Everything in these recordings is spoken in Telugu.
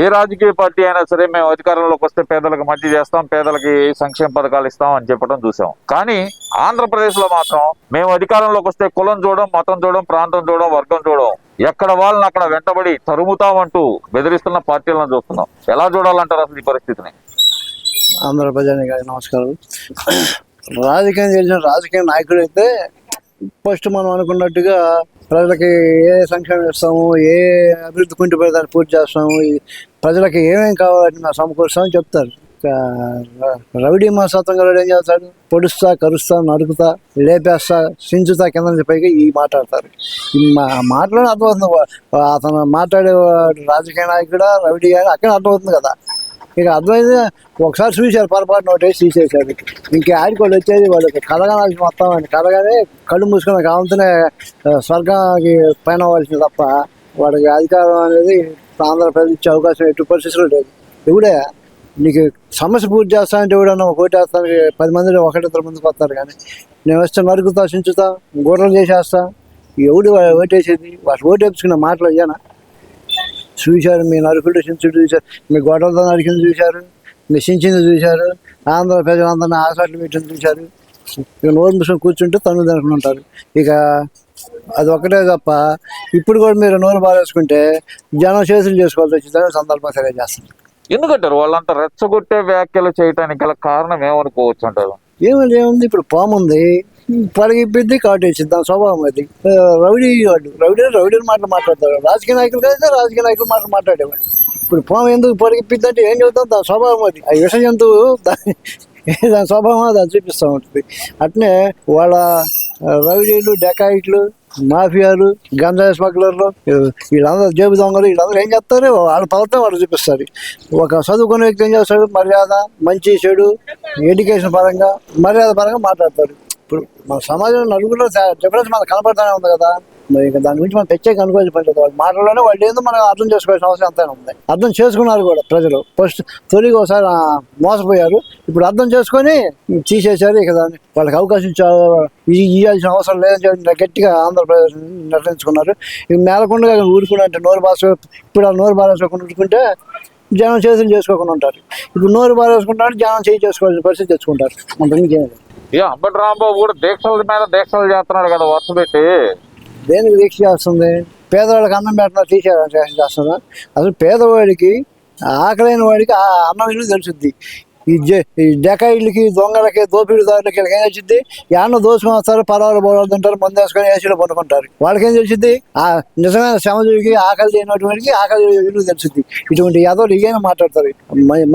ఏ రాజకీయ పార్టీ అయినా సరే మేము అధికారంలోకి వస్తే పేదలకు మంచి చేస్తాం, పేదలకి సంక్షేమ పథకాలు ఇస్తాం అని చెప్పడం చూసాం. కానీ ఆంధ్రప్రదేశ్ లో మాత్రం మేము అధికారంలోకి వస్తే కులం చూడడం, మతం చూడడం, ప్రాంతం చూడడం, వర్గం చూడడం, ఎక్కడ వాళ్ళని అక్కడ వెంటబడి తరుముతామంటూ బెదిరిస్తున్న పార్టీలను చూస్తున్నాం. ఎలా చూడాలంటారు అసలు ఈ పరిస్థితిని? ఆంధ్రప్రదేశ్ నమస్కారం. రాజకీయం తెలిసిన రాజకీయ నాయకుడు అయితే ఫస్ట్ మనం అనుకున్నట్టుగా ప్రజలకి ఏ సంక్షేమం ఇస్తాము, ఏ అభివృద్ధి కుంటి పెడతాను పూర్తి చేస్తాము, ప్రజలకి ఏమేమి కావాలని మేము సమకూరుస్తామని చెప్తారు. రౌడీ మాసత్వం గల ఏం చేస్తాడు? పొడుస్తా, కరుస్తా, నరుకుతా, లేపేస్తా, సించుతా కింద నుంచి పైకి ఈ మాట్లాడతారు. ఈ మాటలోనే అర్థమవుతుంది అతను మాట్లాడే రాజకీయ నాయకుడా రౌడీ అని అక్కడ అర్థమవుతుంది కదా. ఇక అర్థమైంది. ఒకసారి చూశారు, పొరపాటు నోటేసి తీసేశారు. ఇంక ఆడికోళ్ళు వచ్చేది వాళ్ళకి కలగాల్సి మొత్తం అని కలగానే కళ్ళు మూసుకుని కావాలంటేనే స్వర్గానికి పైన అవ్వాల్సింది తప్ప వాడికి అధికారం అనేది ఆంధ్రప్రదేశ్ ఇచ్చే అవకాశం ఎటు పరిస్థితులు లేదు. ఎవడే నీకు సమస్య పూర్తి చేస్తానంటే ఎవడన్నా ఓటేస్తానికి 10 మందిలో 1-2 మందికి వస్తారు. కానీ నేను వస్తే నరుకుతా, చించుతా, గొడవలు చేసేస్తా, ఎవడు ఓటేసేది? వాడు ఓటేపించుకున్న మాటలు అయ్యానా? చూశారు, మీ నరుకుడు చించుడు చూశారు, మీ గొడవలతో నరికింది చూశారు, మీ చించింది చూశారు, ఆంధ్ర ప్రజలందరినీ హాస్పిటల్ పెట్టింది చూశారు. ఇక నోరు మూసుకొని కూర్చుంటే తను అనుకుంటారు. ఇక అది ఒక్కటే తప్ప ఇప్పుడు కూడా మీరు నోరు బారేసుకుంటే జనం చేతులు చేసుకోవాల్సి వచ్చిందని సందర్భం తెలియజేస్తుంది. ఎందుకంటారు వాళ్ళంతా రెచ్చగొట్టే వ్యాఖ్యలు చేయడానికి గల కారణం ఏమనుకోవచ్చు అంటారు? ఏముంది, ఇప్పుడు పాముంది, పడగిప్పిద్ది, కాటేసింది, దాని స్వభావం అది. రౌడీ మాటలు మాట్లాడతారు. రాజకీయ నాయకులు కలిస్తే రాజకీయ నాయకులు మాటలు మాట్లాడేవాడు. ఇప్పుడు పాము ఎందుకు పడగిప్పిద్ది అంటే ఏం చెబుతాం? దాని స్వభావం అది. ఆ విష జంతువు దాని స్వభావం అది చూపిస్తూ ఉంటుంది. అట్నే వాళ్ళ రౌడీలు, డెకాయిట్లు, మాఫియాలు, గంజాయి స్మగ్లర్లు, వీళ్ళందరూ జేబు దొంగలు, వీళ్ళందరూ ఏం చేస్తారు? వాళ్ళ ప్రవర్తన వాళ్ళు చూపిస్తారు. ఒక చదువుకునే వ్యక్తి ఏం చేస్తాడు? మర్యాద, మంచి చెడు, ఎడ్యుకేషన్ పరంగా, మర్యాద పరంగా మాట్లాడతాడు. ఇప్పుడు మన సమాజంలో నలుగురిలో డిఫరెన్స్ మనకు కనపడతానే ఉంది కదా. మరి ఇంకా దాని గురించి మనం తెచ్చాక అనుకోవాల్సి పనిలేదు. వాళ్ళ మాటల్లోనే వాళ్ళు ఏందో మనం అర్థం చేసుకోవాల్సిన అవసరం ఎంతైనా ఉంది. అర్థం చేసుకున్నారు కూడా ప్రజలు. ఫస్ట్ తొలిగా ఒకసారి మోసపోయారు, ఇప్పుడు అర్థం చేసుకొని తీసేశారు. ఇక దాన్ని వాళ్ళకి అవకాశం ఇవ్వాల్సిన అవసరం లేదని గట్టిగా ఆంధ్రప్రదేశ్ నిర్ణయించుకున్నారు. ఇక మేలకుండా ఊరుకున్నా అంటే నోరు బాస ఇప్పుడు నోరు బారేసుకోకుండా ఊరుకుంటే జనం చేతులు చేసుకోకుండా ఉంటారు. ఇప్పుడు నోరు బారేసుకుంటారు, జనం చేయి చేసుకోవాల్సిన పరిస్థితి తెచ్చుకుంటారు. అంతకుమించి ఏం లేదు. అంబటి రాంబాబు కూడా దీక్షల మీద దీక్షలు చేస్తున్నాడు కదా వరుస పెట్టి. దేనికి దీక్ష చేస్తుంది? పేదవాడికి అన్నం పెట్టడం చేస్తుందా? అసలు పేదవాడికి, ఆకలైన వాడికి ఆ అన్నం ఇల్లు తెలుసుద్ది. ఈ డెకాయిళ్ళకి, దొంగలకి, దోపిడీదారులకి వీళ్ళకి ఏం తెలిసింది? ఏమన్నా దోసుకొని వస్తారు, పర్వాలు బోరాలు తింటారు, మందు వేసుకొని ఏసీలో పడుకుంటారు. వాళ్ళకి ఏం తెలిసింది? ఆ నిజమైన శ్రమజీవికి, ఆకలి చేయనటువంటి ఆకలి ఇల్లు తెలుసుద్ది. ఇటువంటి యాదవులు ఏమైనా మాట్లాడతారు.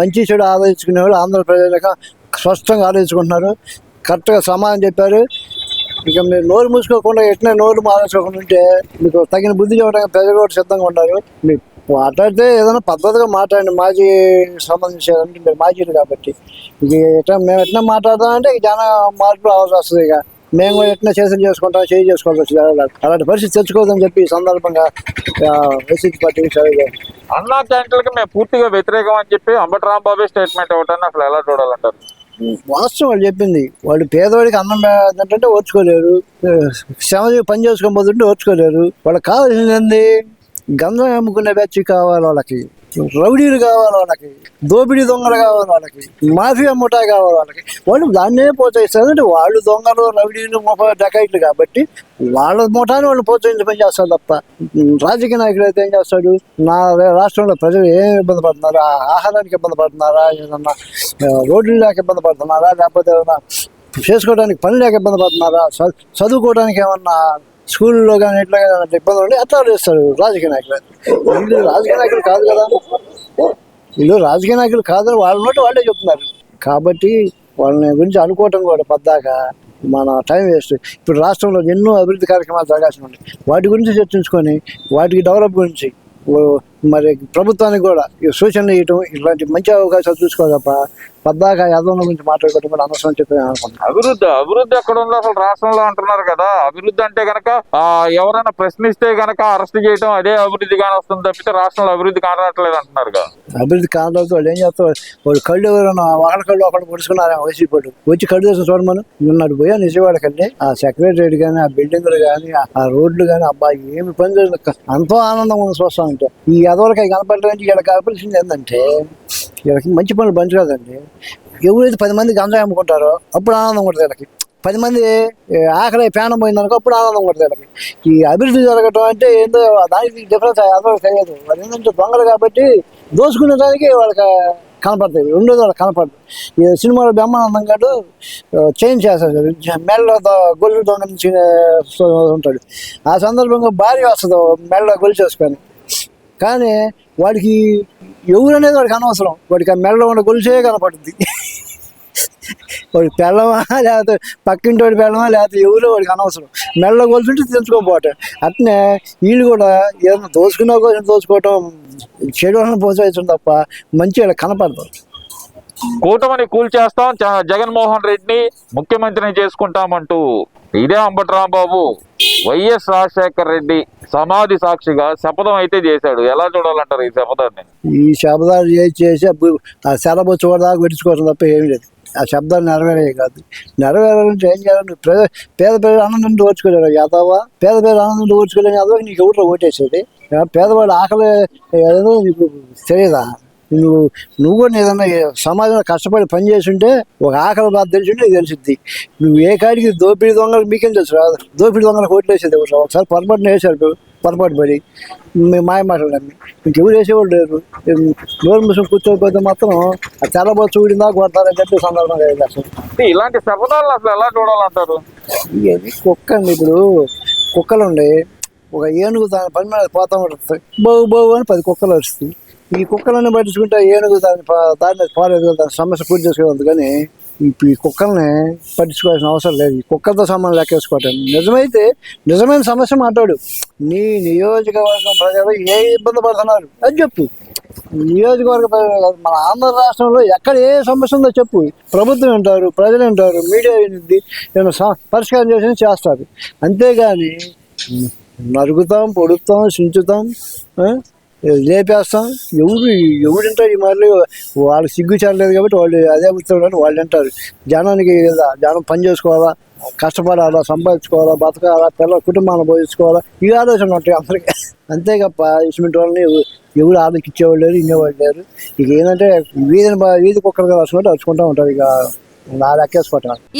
మంచి చెడు ఆలోచించుకునేవాళ్ళు ఆంధ్రప్రదేశ్ స్పష్టంగా ఆలోచించుకుంటున్నారు. కరెక్ట్గా సమాధానం చెప్పారు. ఇక మీరు నోరు మూసుకోకుండా ఎట్లా నోరు మారేసుకోకుండా ఉంటే మీకు తగిన బుద్ధి చెప్పడానికి ప్రజలు కూడా సిద్ధంగా ఉన్నారు. మీరు మాట్లాడితే ఏదైనా పద్ధతిగా మాట్లాడండి. మాజీ సంబంధించేదంటే మీరు మాజీలు కాబట్టి ఇక ఎట్లా మేము ఎట్లా మాట్లాడదామంటే ఇక జన మార్పు రావాల్సి వస్తుంది. ఇక మేము కూడా ఎట్లా చేతులు చేసుకుంటాం, చేయి చేసుకోవాల్సి వస్తుంది. అలాంటి పరిస్థితి తెచ్చుకోవద్దని చెప్పి ఈ సందర్భంగా వైసీపీ పార్టీ అన్నా క్యాంటీన్లకి మేము పూర్తిగా వ్యతిరేకం అని చెప్పి అంబటి రాంబాబు స్టేట్మెంట్ ఇవ్వటాన్ని అసలు ఎలా చూడాలంటారు? వాస్తవం వాళ్ళు చెప్పింది. వాళ్ళు పేదవాడికి అన్నం ఏంటంటే ఓర్చుకోలేరు, శ్రమ పని చేసుకొని పోతుంటే ఓర్చుకోలేరు. వాళ్ళకి కావాల్సింది ఏంది? గంధం అమ్ముకునే బ్యాచ్ కావాలి వాళ్ళకి, రౌడీలు కావాలి వాళ్ళకి, దోపిడీ దొంగలు కావాలి వాళ్ళకి, మాఫియా ముఠా కావాలి వాళ్ళకి. వాళ్ళు దాన్నే ప్రోత్సహిస్తారు. అంటే వాళ్ళు దొంగలు, రౌడీలు, డకాయిట్లు కాబట్టి వాళ్ళ ముఠాన్ని వాళ్ళు ప్రోత్సహించి పని చేస్తారు తప్ప రాజకీయ నాయకుడు అయితే ఏం చేస్తాడు? నా రాష్ట్రంలో ప్రజలు ఏం ఇబ్బంది పడుతున్నారా? ఆహారానికి ఇబ్బంది పడుతున్నారా? ఏదన్నా రోడ్లు లేక ఇబ్బంది పడుతున్నారా? లేకపోతే ఏదన్నా చేసుకోవడానికి పని లేక ఇబ్బంది పడుతున్నారా? చదువుకోవడానికి ఏమన్నా స్కూల్లో కానీ ఎట్లా ఇబ్బంది ఉండి అట్లా చేస్తారు రాజకీయ నాయకులు. వీళ్ళు రాజకీయ నాయకులు కాదు కదా, వీళ్ళు రాజకీయ నాయకులు కాదని వాళ్ళ నోటి వాళ్ళే చెప్తున్నారు. కాబట్టి వాళ్ళని గురించి అనుకోవటం కూడా పద్దాక మన టైం వేస్ట్. ఇప్పుడు రాష్ట్రంలో ఎన్నో అభివృద్ధి కార్యక్రమాలు జరగాల్సి ఉన్నాయి. వాటి గురించి చర్చించుకొని వాటికి డెవలప్ గురించి మరి ప్రభుత్వానికి కూడా సూచనలు ఇవ్వటం, ఇట్లాంటి మంచి అవకాశాలు చూసుకోవాలి తప్ప పద్దాక యాదవుల గురించి మాట్లాడుకోవడం కూడా అనవసరం చెప్పి అనుకుంటున్నాను. అభివృద్ధి ఎక్కడ ఉందో అసలు రాష్ట్రంలో అంటున్నారు కదా. అభివృద్ధి అంటే గనక ఎవరైనా ప్రశ్నిస్తే గనక అరెస్ట్ చేయడం అదే అభివృద్ధి కాని వస్తుంది తప్పితే రాష్ట్రంలో అభివృద్ధి కానట్లేదు అంటున్నారు కదా. అభివృద్ధి కానరాదు. వాళ్ళు ఏం చేస్తారు? వాళ్ళు కళ్ళు ఎవరైనా ఒకళ్ళ కళ్ళు ఒకళ్ళు పొడుచుకున్నారు వైసీపీ వాళ్ళు వచ్చి కళ్ళు చేసిన చూడమని నిన్నటి పోయా నిజవాడకండి. ఆ సెక్రటరేట్ కానీ, ఆ బిల్డింగ్లు కానీ, ఆ రోడ్లు కానీ, అబ్బాయి ఏమి పని చేయలేదు. ఎంతో ఆనందం ఉంది చూస్తా ఉంటే. ఈ ఎదవలకి కనపడడానికి ఇక్కడ కావాల్సింది ఏంటంటే వీళ్ళకి మంచి పనులు బంచి కాదండి. ఎవరైతే 10 మంది గంజాయి అమ్ముకుంటారో అప్పుడు ఆనందం ఉంటుంది వీళ్ళకి. 10 మంది ఆకలి ప్రాణం పోయిందనుకో అప్పుడు ఆనందం ఉంటుంది వీళ్ళకి. ఈ అభివృద్ధి జరగటం అంటే ఏందో దానికి డిఫరెన్స్ ఎదవలకు తెలియదు. వాళ్ళు ఏంటంటే దొంగలు కాబట్టి దోచుకునే దానికి వాళ్ళకి కనపడతాయి, రెండోది వాళ్ళకి కనపడదు. ఈ సినిమాలో బ్రహ్మానందం గారు చేంజ్ చేస్తాడు, మెడలో గొల్లు దొంగ ఉంటాడు. ఆ సందర్భంగా భార్య వస్తుంది మెడలో గొల్లు చేసుకొని. కానీ వాడికి ఎవరు అనేది వాడికి అనవసరం, వాడికి ఆ మెడలో ఉన్న గొలుసే కనపడుతుంది. వాడికి పెళ్ళమా లేకపోతే పక్కింటి వాడి పెళ్ళమా లేకపోతే ఎవరో వాడికి అనవసరం, మెడలో గొలుసుంటే తెలుసుకోకపోవటం. అట్నే వీళ్ళు కూడా ఏదైనా దోచుకున్నా కోసం దోచుకోవటం, చెడు వాళ్ళని పోసేయటం తప్ప మంచి వాళ్ళకి కనపడదు. కూటమిని కూల్చేస్తాం, జగన్మోహన్ రెడ్డిని ముఖ్యమంత్రిని చేసుకుంటామంటూ ఇదే అంబటి రాంబాబు వైఎస్ రాజశేఖర రెడ్డి సమాధి సాక్షిగా శపథం అయితే చేశాడు. ఎలా చూడాలంటారు ఈ శపథాన్ని? ఈ శబ్దాలు చేసి ఆ శరబొచ్చు దాకా పెట్టించుకోవడం తప్ప ఏం లేదు. ఆ శబ్దాలు నెరవేరే కాదు. నెరవేరాలంటే ఏం చేయాలి? పేద ప్రజలు ఆనందం ఓర్చుకోలేరు యాదవ, పేద ప్రజలు ఆనందం ఓర్చుకోలేని యాదవ నీకు ఎవరు ఓటేసేది? పేదవాడు ఆకలి ఏదో నీకు తెలియదా? నువ్వు కూడా ఏదన్నా సమాజంలో కష్టపడి పని చేస్తుంటే ఒక ఆకలి బాధ తెలిసింటే నీకు తెలిసిద్ది. నువ్వు ఏ కాడికి దోపిడీ దొంగలు మీకేం తెలుసు రాదు. దోపిడీ దొంగలకు ఓట్లు వేసేది ఒకసారి పొరపాటున వేశారు, పొరపాటు పడి మాయ మాటలు నమ్మి ఇంకెవరు వేసేవాళ్ళు లేరు. నోరు ముసుగు కూర్చోకపోతే మాత్రం ఆ తెల్లబోచ్చు ఊడినా కొడతారని చెప్పి సందర్భంగా అసలు ఇలాంటి శపథాలను అసలు ఎలా చూడాలంటారు? ఇవన్నీ కుక్క అండి. ఇప్పుడు కుక్కలు ఉండే ఒక ఏనుగు దాని పని మీద పోతా ఉంటుంది, బావు బావు అని 10 కుక్కలు వస్తాయి. ఈ కుక్కలన్నీ పట్టించుకుంటే ఏనుగు దాని మీద పోలేదు, దాని సమస్య పూర్తి చేసుకోవాలి. కానీ ఈ కుక్కల్ని పట్టించుకోవాల్సిన అవసరం లేదు. ఈ కుక్కలతో సంబంధం లెక్కేసుకోవటం. నిజమైతే నిజమైన సమస్య మాట్లాడు. నీ నియోజకవర్గం ప్రజలు ఏ ఇబ్బంది పడుతున్నారు అది చెప్పు. నియోజకవర్గ మన ఆంధ్ర రాష్ట్రంలో ఎక్కడ ఏ సమస్య ఉందో చెప్పు. ప్రభుత్వం వింటారు, ప్రజలు వింటారు, మీడియా వినిద్ది, పరిష్కారం చేసి చేస్తారు. అంతేగాని నరుగుతాం, పొడుస్తాం, చించుతాం, లేపేస్తాం. ఎవరింటారు ఈ మళ్ళీ? వాళ్ళకి సిగ్గు చేరలేదు కాబట్టి వాళ్ళు అదే గుర్తున్నాడు, వాళ్ళు వింటారు. జనానికి జనం పని చేసుకోవాలా, కష్టపడాలా, సంపాదించుకోవాలా, బతకాలా, పిల్లల కుటుంబాలను పోషించుకోవాలా, ఈ ఆలోచన ఉంటాయి అందరికీ. అంతేగప్ప ఇటువంటి వాళ్ళని ఎవరు ఆలోచించేవాళ్ళు లేరు, ఇన్నేవాళ్ళు లేరు. ఇక ఏంటంటే వీధి కుక్కలుగా రాసుకుంటే వచ్చుకుంటూ ఉంటారు. ఇక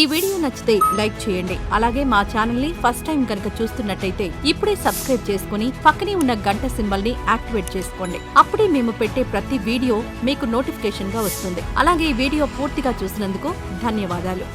ఈ వీడియో నచ్చితే లైక్ చేయండి. అలాగే మా ఛానల్ ని ఫస్ట్ టైం కనుక చూస్తున్నట్టయితే ఇప్పుడే సబ్స్క్రైబ్ చేసుకుని పక్కనే ఉన్న గంట సింబల్ ని యాక్టివేట్ చేసుకోండి. అప్పుడే మేము పెట్టే ప్రతి వీడియో మీకు నోటిఫికేషన్ గా వస్తుంది. అలాగే ఈ వీడియో పూర్తిగా చూసినందుకు ధన్యవాదాలు.